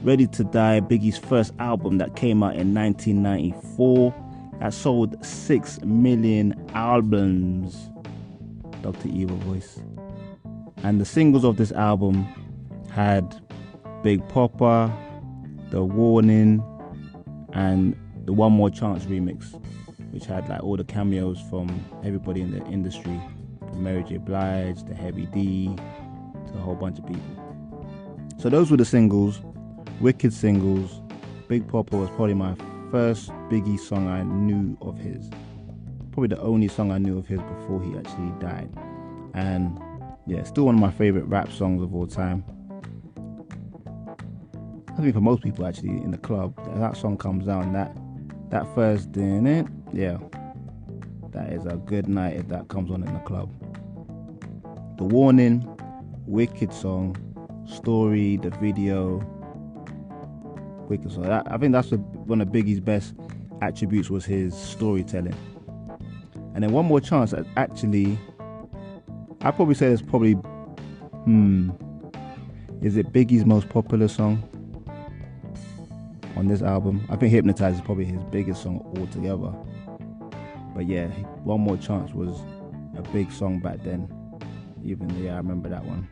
Ready to Die, Biggie's first album that came out in 1994, that sold 6 million albums. Dr. Evil voice. And the singles of this album had Big Poppa, The Warning, and the One More Chance remix, which had like all the cameos from everybody in the industry, from Mary J. Blige, to Heavy D, to a whole bunch of people. So those were the singles, wicked singles. Big Poppa was probably my first Biggie song I knew of his. Probably the only song I knew of his before he actually died. And yeah, still one of my favorite rap songs of all time. I think for most people actually in the club, that song comes down, that first din it, yeah, that is a good night if that comes on in the club. The Warning, wicked song, story, the video, wicked song. I think that's one of Biggie's best attributes, was his storytelling. And then One More Chance, actually, I'd probably say it's probably, is it Biggie's most popular song on this album? I think Hypnotize is probably his biggest song altogether. But yeah, One More Chance was a big song back then. I remember that one.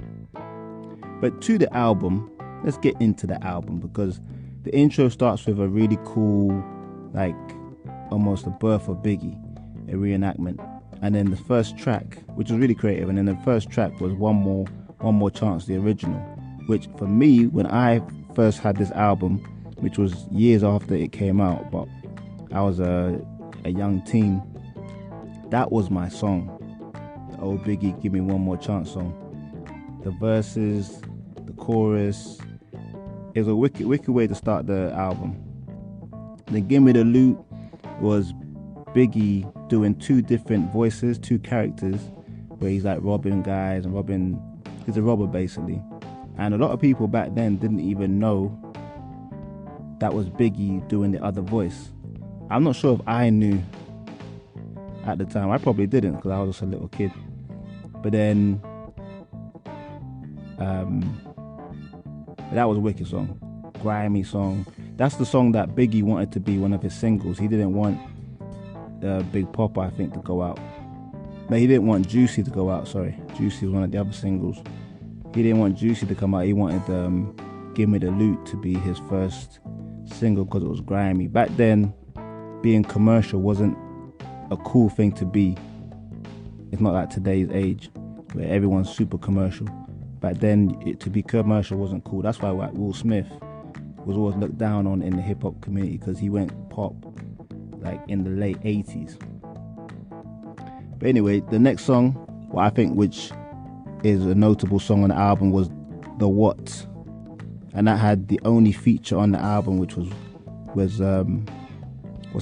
But to the album, let's get into the album, because the intro starts with a really cool, like almost the birth of Biggie, a reenactment. And then the first track, which was really creative, and then the first track was One More Chance, the original, which for me, when I first had this album, which was years after it came out, but I was a young teen, that was my song. The old Biggie Give Me One More Chance song. The verses, the chorus, it was a wicked way to start the album. Then Give Me the Loot was Biggie doing two different voices, two characters, where he's like robbing guys and he's a robber basically. And a lot of people back then didn't even know that was Biggie doing the other voice. I'm not sure if I knew at the time. I probably didn't, because I was just a little kid. But then that was a wicked song, grimy song. That's the song that Biggie wanted to be one of his singles. He didn't want Big Poppa, I think, to go out. No, he didn't want Juicy to go out, sorry. Juicy was one of the other singles. He didn't want Juicy to come out. He wanted Give Me the Loot to be his first single, because it was grimy. Back then, being commercial wasn't a cool thing to be. It's not like today's age, where everyone's super commercial. Back then, to be commercial wasn't cool. That's why Will Smith was always looked down on in the hip-hop community, because he went pop like in the late 80s. But anyway, the next song, I think, which is a notable song on the album, was The What. And that had the only feature on the album, which was what's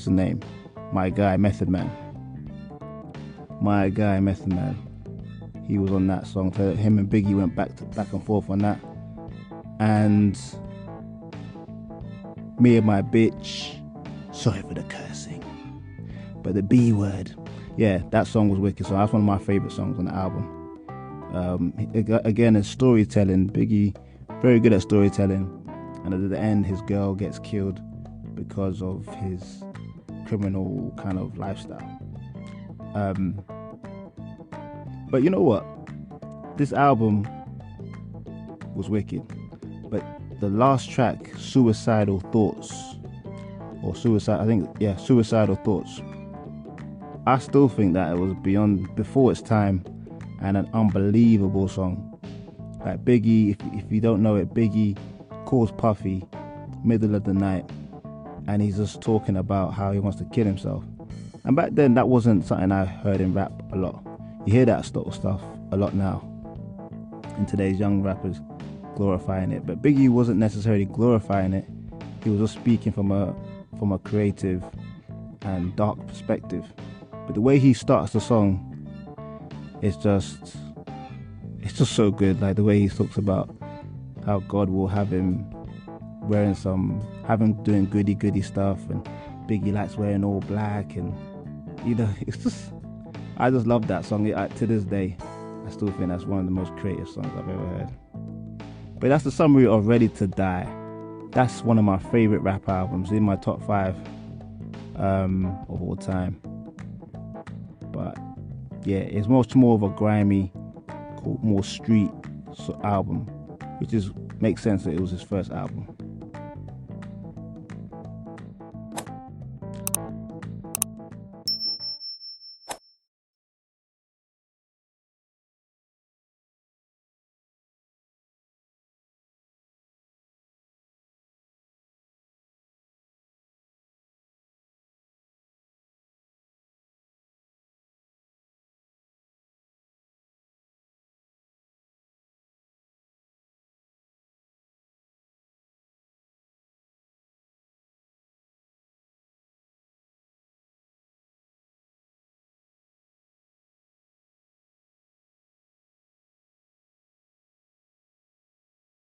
the name? My guy, Method Man. My guy, Method Man. He was on that song. So him and Biggie went back and forth on that. And Me and My Bitch, sorry for the cursing, but the B word. Yeah, that song was wicked. So that's one of my favorite songs on the album. Again, it's storytelling. Biggie, very good at storytelling. And at the end, his girl gets killed because of his criminal kind of lifestyle. But you know what? This album was wicked. But the last track, Suicidal Thoughts, Suicidal Thoughts, I still think that it was before its time, and an unbelievable song. Like Biggie, if you don't know it, Biggie calls Puffy middle of the night, and he's just talking about how he wants to kill himself. And back then, that wasn't something I heard in rap a lot. You hear that sort of stuff a lot now in today's young rappers, glorifying it. But Biggie wasn't necessarily glorifying it. He was just speaking from a creative and dark perspective. But the way he starts the song, it's just so good. Like the way he talks about how God will have him doing goody stuff, and Biggie likes wearing all black, and I just love that song. To this day, I still think that's one of the most creative songs I've ever heard. But that's the summary of Ready to Die. that's one of my favorite rap albums, in my top 5 of all time. But yeah, it's much more of a grimy, more street album, which makes sense that it was his first album.